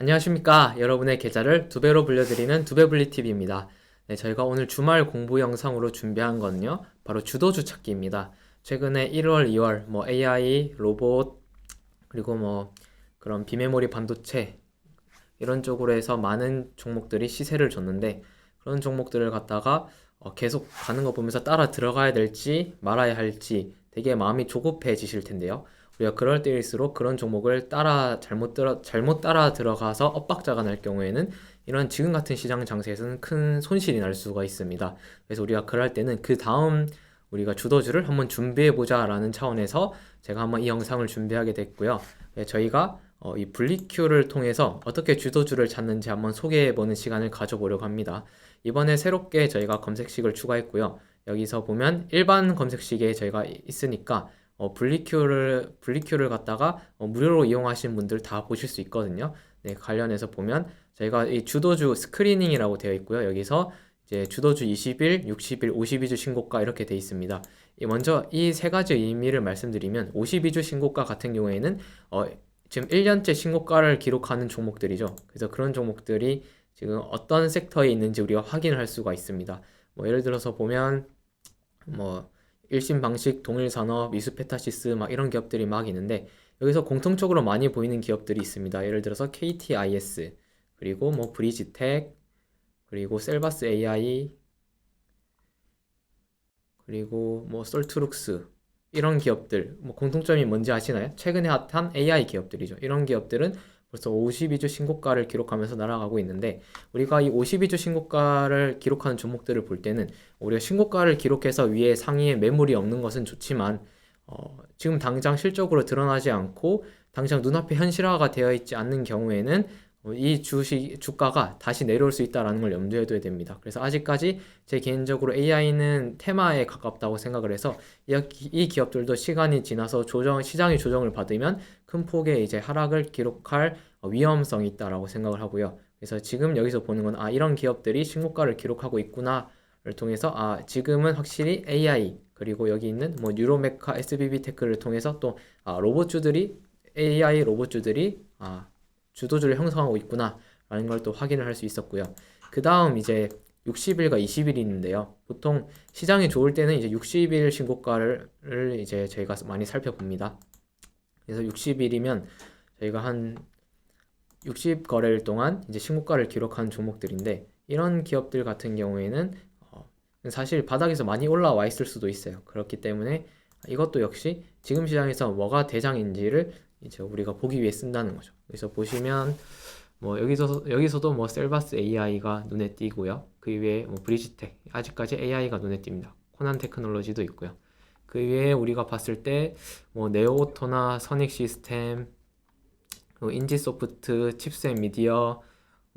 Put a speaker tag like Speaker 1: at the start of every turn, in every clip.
Speaker 1: 안녕하십니까. 여러분의 계좌를 두 배로 불려드리는 두배불리TV입니다. 네, 저희가 오늘 주말 공부 영상으로 준비한 건요, 바로 주도주 찾기입니다. 최근에 1월, 2월, AI, 로봇, 그리고 그런 비메모리 반도체, 이런 쪽으로 해서 많은 종목들이 시세를 줬는데, 그런 종목들을 갖다가 계속 가는 거 보면서 따라 들어가야 될지 말아야 할지 되게 마음이 조급해지실 텐데요. 우리가 그럴 때일수록 그런 종목을 잘못 따라 들어가서 엇박자가 날 경우에는 이런 지금 같은 시장 장세에서는 큰 손실이 날 수가 있습니다. 그래서 우리가 그럴 때는 그 다음 우리가 주도주를 한번 준비해보자 라는 차원에서 제가 한번 이 영상을 준비하게 됐고요. 네, 저희가 이 분리큐를 통해서 어떻게 주도주를 찾는지 한번 소개해보는 시간을 가져보려고 합니다. 이번에 새롭게 저희가 검색식을 추가했고요. 여기서 보면 일반 검색식에 저희가 있으니까 분리큐를 갖다가 무료로 이용하시는 분들 다 보실 수 있거든요. 네, 관련해서 보면 저희가 이 주도주 스크리닝이라고 되어 있고요. 여기서 이제 주도주 20일, 60일, 52주 신고가 이렇게 되어 있습니다. 먼저 이 세 가지 의미를 말씀드리면 52주 신고가 같은 경우에는 지금 1년째 신고가를 기록하는 종목들이죠. 그래서 그런 종목들이 지금 어떤 섹터에 있는지 우리가 확인을 할 수가 있습니다. 예를 들어서 보면 일신방식, 동일산업, 미수페타시스 이런 기업들이 막 있는데 여기서 공통적으로 많이 보이는 기업들이 있습니다. 예를 들어서 KTIS, 그리고 브리지텍, 그리고 셀바스 AI, 그리고 솔트룩스, 이런 기업들 공통점이 뭔지 아시나요? 최근에 핫한 AI 기업들이죠. 이런 기업들은 벌써 52주 신고가를 기록하면서 날아가고 있는데, 우리가 이 52주 신고가를 기록하는 종목들을 볼 때는 우리가 신고가를 기록해서 위에 상위에 매물이 없는 것은 좋지만 지금 당장 실적으로 드러나지 않고 당장 눈앞에 현실화가 되어 있지 않는 경우에는 이 주가가 다시 내려올 수 있다는 걸 염두에 둬야 됩니다. 그래서 아직까지 제 개인적으로 AI는 테마에 가깝다고 생각을 해서 이 기업들도 시간이 지나서 시장의 조정을 받으면 큰 폭의 이제 하락을 기록할 위험성이 있다라고 생각을 하고요. 그래서 지금 여기서 보는 건 이런 기업들이 신고가를 기록하고 있구나를 통해서 지금은 확실히 AI, 그리고 여기 있는 뉴로메카, SBB테크를 통해서 또 AI 로봇주들이 주도주를 형성하고 있구나 라는 걸 또 확인을 할 수 있었고요. 그 다음 이제 60일과 20일이 있는데요. 보통 시장이 좋을 때는 이제 60일 신고가를 이제 저희가 많이 살펴봅니다. 그래서 60일이면 저희가 한 60거래일 동안 이제 신고가를 기록한 종목들인데, 이런 기업들 같은 경우에는 사실 바닥에서 많이 올라와 있을 수도 있어요. 그렇기 때문에 이것도 역시 지금 시장에서 뭐가 대장인지를 이제 우리가 보기 위해 쓴다는 거죠. 그래서 보시면 여기서도 셀바스 AI가 눈에 띄고요. 그 위에 브리지텍, 아직까지 AI가 눈에 띕니다. 코난 테크놀로지도 있고요. 그 위에 우리가 봤을 때 네오오토나 선익 시스템, 인지소프트, 칩스앤미디어,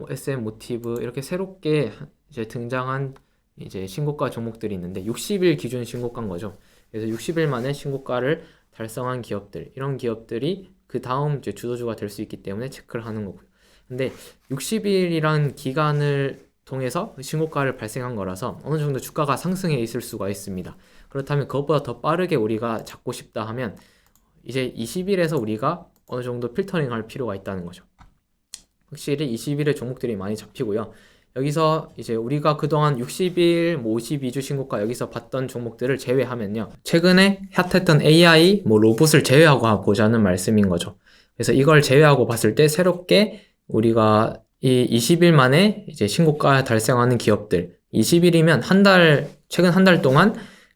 Speaker 1: SM 모티브, 이렇게 새롭게 이제 등장한 이제 신고가 종목들이 있는데 60일 기준 신고가인 거죠. 그래서 60일 만에 신고가를 달성한 기업들, 이런 기업들이 그 다음 이제 주도주가 될 수 있기 때문에 체크를 하는 거고요. 근데 60일이란 기간을 통해서 신고가를 발생한 거라서 어느 정도 주가가 상승해 있을 수가 있습니다. 그렇다면 그것보다 더 빠르게 우리가 잡고 싶다 하면 이제 20일에서 우리가 어느 정도 필터링 할 필요가 있다는 거죠. 확실히 20일의 종목들이 많이 잡히고요. 여기서 이제 우리가 그동안 60일, 52주 신고가 여기서 봤던 종목들을 제외하면요, 최근에 핫했던 AI, 로봇을 제외하고 보자는 말씀인 거죠. 그래서 이걸 제외하고 봤을 때 새롭게 우리가 이 20일 만에 이제 신고가 달성하는 기업들, 20일이면 최근 한 달 동안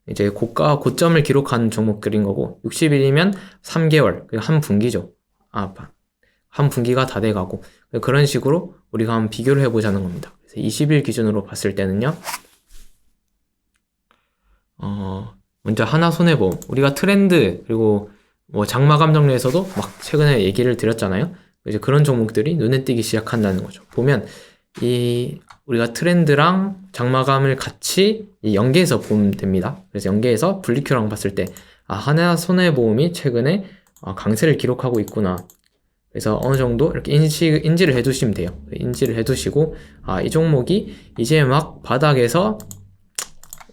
Speaker 1: 이제 고점을 기록한 종목들인 거고, 60일이면 3개월, 한 분기죠. 한 분기가 다 돼가고, 그런 식으로 우리가 한번 비교를 해보자는 겁니다. 그래서 20일 기준으로 봤을 때는요, 먼저 하나손해보험, 우리가 트렌드, 그리고 장마감 정리에서도 최근에 얘기를 드렸잖아요. 이제 그런 종목들이 눈에 띄기 시작한다는 거죠. 보면 우리가 트렌드랑 장마감을 같이 연계해서 보면 됩니다. 그래서 연계해서 분리큐랑 봤을 때 하나손해보험이 최근에 강세를 기록하고 있구나. 그래서 어느 정도 이렇게 인지를 해두시면 돼요. 인지를 해두시고 이 종목이 이제 막 바닥에서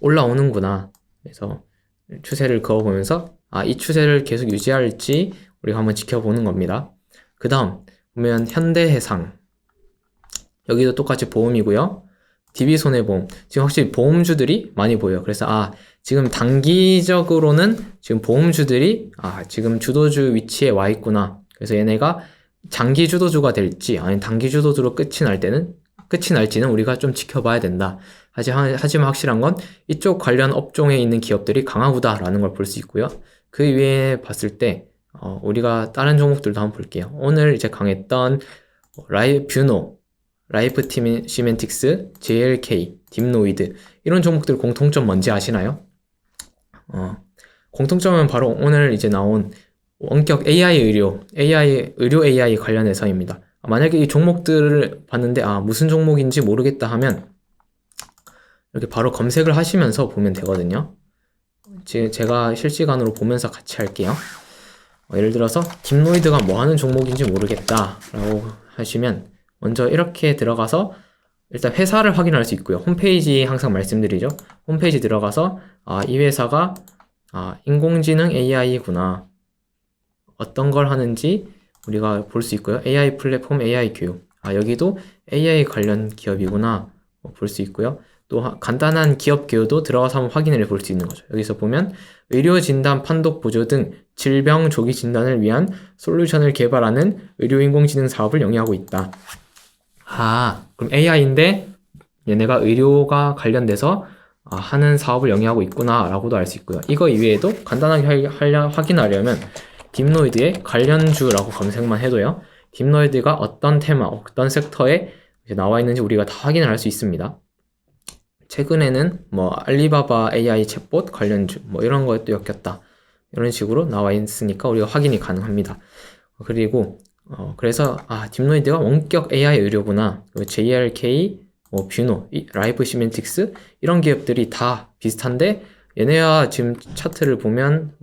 Speaker 1: 올라오는구나. 그래서 추세를 그어보면서 이 추세를 계속 유지할지 우리가 한번 지켜보는 겁니다. 그 다음 보면 현대해상, 여기도 똑같이 보험이고요. DB손해보험. 지금 확실히 보험주들이 많이 보여요. 그래서 지금 단기적으로는 지금 보험주들이 지금 주도주 위치에 와 있구나. 그래서 얘네가 장기 주도주가 될지 아니면 단기 주도주로 끝이 날지는 우리가 좀 지켜봐야 된다. 하지만 확실한 건 이쪽 관련 업종에 있는 기업들이 강하구다라는 걸 볼 수 있고요. 그 위에 봤을 때 우리가 다른 종목들도 한번 볼게요. 오늘 이제 강했던 뷰노, 라이프 시멘틱스, JLK, 딥노이드 이런 종목들 공통점 뭔지 아시나요? 공통점은 바로 오늘 이제 나온 원격 의료 AI 관련해서입니다. 만약에 이 종목들을 봤는데 무슨 종목인지 모르겠다 하면 이렇게 바로 검색을 하시면서 보면 되거든요. 제가 실시간으로 보면서 같이 할게요. 예를 들어서 딥노이드가 뭐 하는 종목인지 모르겠다 라고 하시면 먼저 이렇게 들어가서 일단 회사를 확인할 수 있고요. 홈페이지 항상 말씀드리죠. 홈페이지 들어가서 이 회사가 인공지능 AI구나. 어떤 걸 하는지 우리가 볼 수 있고요. AI 플랫폼, AI 교육. 여기도 AI 관련 기업이구나 볼 수 있고요. 또 간단한 기업 개요도 들어가서 한번 확인을 볼 수 있는 거죠. 여기서 보면 의료 진단, 판독, 보조 등 질병 조기 진단을 위한 솔루션을 개발하는 의료 인공지능 사업을 영위하고 있다. 그럼 AI인데 얘네가 의료가 관련돼서 하는 사업을 영위하고 있구나 라고도 알 수 있고요. 이거 이외에도 간단하게 확인하려면 딥노이드의 관련주라고 검색만 해도요. 딥노이드가 어떤 테마, 어떤 섹터에 나와 있는지 우리가 다 확인을 할 수 있습니다. 최근에는 알리바바 AI 챗봇 관련주 이런 거에 또 엮였다. 이런 식으로 나와 있으니까 우리가 확인이 가능합니다. 그리고 그래서 딥노이드가 원격 AI 의료구나. JRK, 뷰노, 라이프 시멘틱스 이런 기업들이 다 비슷한데 얘네가 지금 차트를 보면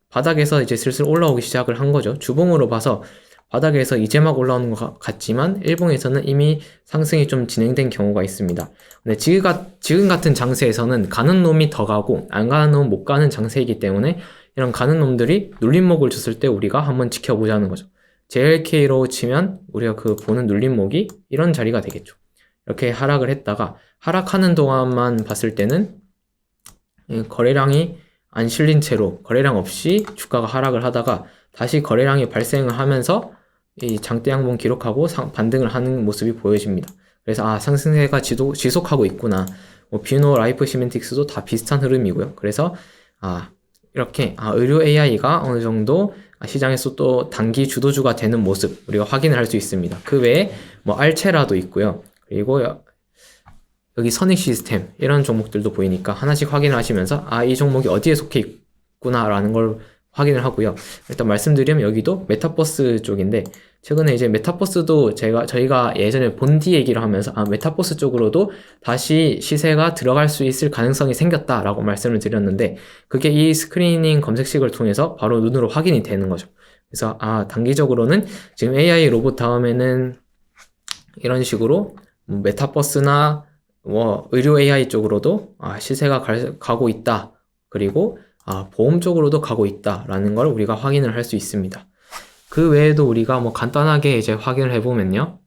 Speaker 1: 바닥에서 이제 슬슬 올라오기 시작을 한 거죠. 주봉으로 봐서 바닥에서 이제 막 올라오는 것 같지만 일봉에서는 이미 상승이 좀 진행된 경우가 있습니다. 근데 지금 같은 장세에서는 가는 놈이 더 가고 안 가는 놈은 못 가는 장세이기 때문에 이런 가는 놈들이 눌림목을 줬을 때 우리가 한번 지켜보자는 거죠. JLK로 치면 우리가 보는 눌림목이 이런 자리가 되겠죠. 이렇게 하락을 했다가 하락하는 동안만 봤을 때는 거래량이 안 실린 채로 거래량 없이 주가가 하락을 하다가 다시 거래량이 발생을 하면서 이 장대 양봉 기록하고 반등을 하는 모습이 보여집니다. 그래서 상승세가 지속하고 있구나. 뷰노, 라이프 시멘틱스도 다 비슷한 흐름이고요. 그래서 이렇게 의료 AI가 어느 정도 시장에서 또 단기 주도주가 되는 모습 우리가 확인을 할 수 있습니다. 그 외에 알체라도 있고요. 그리고 여기 선익 시스템 이런 종목들도 보이니까 하나씩 확인을 하시면서 이 종목이 어디에 속해 있구나 라는 걸 확인을 하고요. 일단 말씀드리면 여기도 메타버스 쪽인데 최근에 이제 메타버스도 저희가 예전에 본디 얘기를 하면서 메타버스 쪽으로도 다시 시세가 들어갈 수 있을 가능성이 생겼다라고 말씀을 드렸는데 그게 이 스크리닝 검색식을 통해서 바로 눈으로 확인이 되는 거죠. 그래서 단기적으로는 지금 AI 로봇 다음에는 이런 식으로 메타버스나 의료 AI 쪽으로도 시세가 가고 있다. 그리고 보험 쪽으로도 가고 있다라는 걸 우리가 확인을 할 수 있습니다. 그 외에도 우리가 간단하게 이제 확인을 해보면요.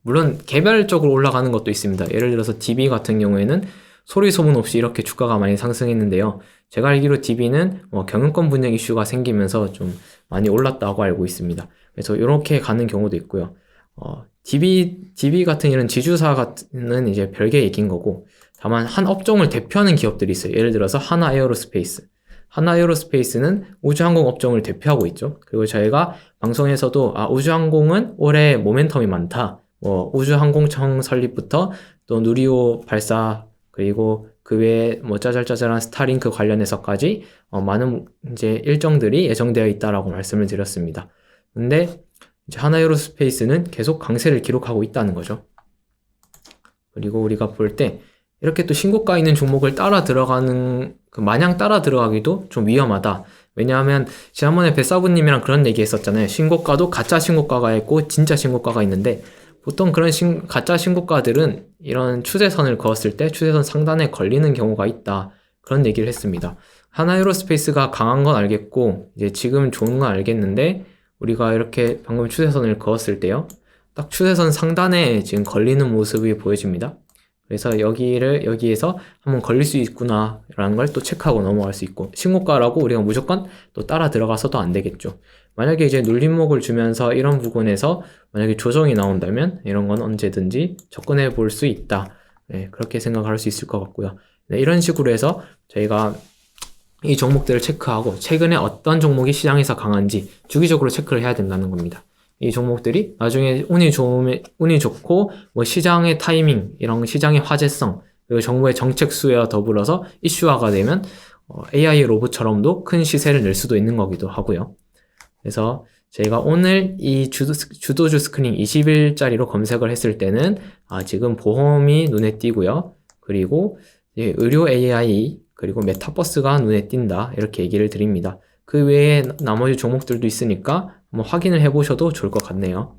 Speaker 1: 물론 개별적으로 올라가는 것도 있습니다. 예를 들어서 DB 같은 경우에는 소리 소문 없이 이렇게 주가가 많이 상승했는데요. 제가 알기로 DB는 경영권 분쟁 이슈가 생기면서 좀 많이 올랐다고 알고 있습니다. 그래서 이렇게 가는 경우도 있고요. DB 같은 이런 지주사는 이제 별개 얘기인 거고 다만 한 업종을 대표하는 기업들이 있어요. 예를 들어서 하나에어로스페이스는 우주항공 업종을 대표하고 있죠. 그리고 저희가 방송에서도 우주항공은 올해 모멘텀이 많다. 우주항공청 설립부터 또 누리호 발사 그리고 그 외에 짜잘짜잘한 스타링크 관련해서까지 많은 이제 일정들이 예정되어 있다라고 말씀을 드렸습니다. 근데 이제 하나에어로스페이스는 계속 강세를 기록하고 있다는 거죠. 그리고 우리가 볼 때 이렇게 또 신고가 있는 종목을 마냥 따라 들어가기도 좀 위험하다. 왜냐하면 지난번에 뱃사부님이랑 그런 얘기 했었잖아요. 신고가도 가짜 신고가가 있고 진짜 신고가가 있는데 보통 그런 가짜 신고가들은 이런 추세선을 그었을 때 추세선 상단에 걸리는 경우가 있다. 그런 얘기를 했습니다. 하나에어로스페이스가 강한 건 알겠고 이제 지금 좋은 건 알겠는데 우리가 이렇게 방금 추세선을 그었을 때요. 딱 추세선 상단에 지금 걸리는 모습이 보여집니다. 그래서 여기에서 한번 걸릴 수 있구나 라는 걸 또 체크하고 넘어갈 수 있고, 신고가라고 우리가 무조건 또 따라 들어가서도 안 되겠죠. 만약에 이제 눌림목을 주면서 이런 부분에서 만약에 조정이 나온다면 이런 건 언제든지 접근해 볼 수 있다. 네, 그렇게 생각할 수 있을 것 같고요. 네, 이런 식으로 해서 저희가 이 종목들을 체크하고 최근에 어떤 종목이 시장에서 강한지 주기적으로 체크를 해야 된다는 겁니다. 이 종목들이 나중에 운이 좋고 뭐 시장의 타이밍, 이런 시장의 화제성, 그리고 정부의 정책 수혜와 더불어서 이슈화가 되면 AI 로봇처럼도 큰 시세를 낼 수도 있는 거기도 하고요. 그래서 저희가 오늘 이 주도주 스크린 20일짜리로 검색을 했을 때는 지금 보험이 눈에 띄고요. 그리고 의료 AI, 그리고 메타버스가 눈에 띈다, 이렇게 얘기를 드립니다. 그 외에 나머지 종목들도 있으니까 한번 확인을 해보셔도 좋을 것 같네요.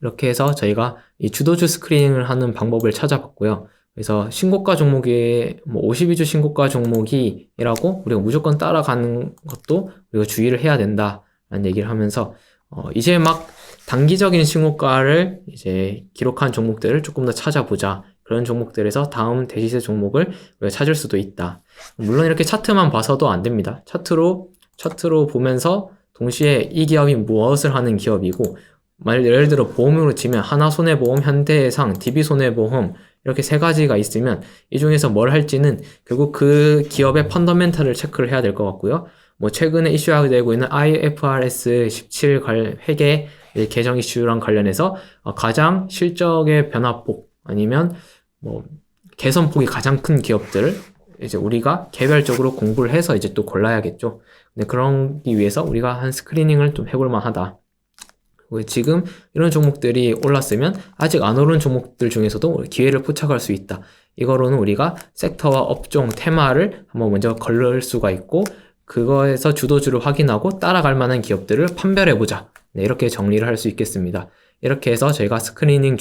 Speaker 1: 이렇게 해서 저희가 이 주도주 스크리닝을 하는 방법을 찾아봤고요. 그래서 신고가 종목이 52주 신고가 종목이라고 우리가 무조건 따라가는 것도 우리가 주의를 해야 된다라는 얘기를 하면서 이제 막 단기적인 신고가를 이제 기록한 종목들을 조금 더 찾아보자. 그런 종목들에서 다음 대시세 종목을 우리가 찾을 수도 있다. 물론 이렇게 차트만 봐서도 안 됩니다. 차트로 보면서 동시에 이 기업이 무엇을 하는 기업이고, 예를 들어 보험으로 치면 하나손해보험, 현대해상, DB손해보험 이렇게 세 가지가 있으면 이 중에서 뭘 할지는 결국 그 기업의 펀더멘탈을 체크를 해야 될 것 같고요. 뭐 최근에 이슈가 되고 있는 IFRS 17 회계 개정 이슈랑 관련해서 가장 실적의 변화폭 아니면 뭐 개선폭이 가장 큰 기업들을 이제 우리가 개별적으로 공부를 해서 이제 또 골라야겠죠. 근데 그러기 위해서 우리가 한 스크리닝을 좀 해볼 만하다. 지금 이런 종목들이 올랐으면 아직 안 오른 종목들 중에서도 기회를 포착할 수 있다. 이거로는 우리가 섹터와 업종, 테마를 한번 먼저 걸을 수가 있고, 그거에서 주도주를 확인하고 따라갈 만한 기업들을 판별해보자. 네, 이렇게 정리를 할 수 있겠습니다. 이렇게 해서 저희가 스크리닝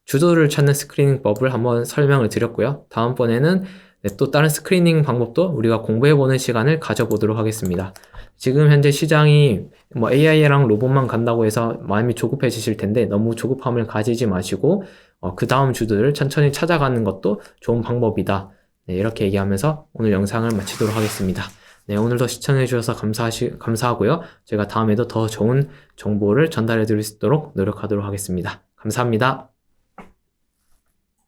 Speaker 1: 주도를 찾는 스크리닝법을 한번 설명을 드렸고요. 다음번에는 또 다른 스크리닝 방법도 우리가 공부해보는 시간을 가져보도록 하겠습니다. 지금 현재 시장이 뭐 AI랑 로봇만 간다고 해서 마음이 조급해지실 텐데 너무 조급함을 가지지 마시고 그 다음 주들을 천천히 찾아가는 것도 좋은 방법이다. 네, 이렇게 얘기하면서 오늘 영상을 마치도록 하겠습니다. 네, 오늘도 시청해주셔서 감사하고요. 제가 다음에도 더 좋은 정보를 전달해 드릴 수 있도록 노력하도록 하겠습니다. 감사합니다.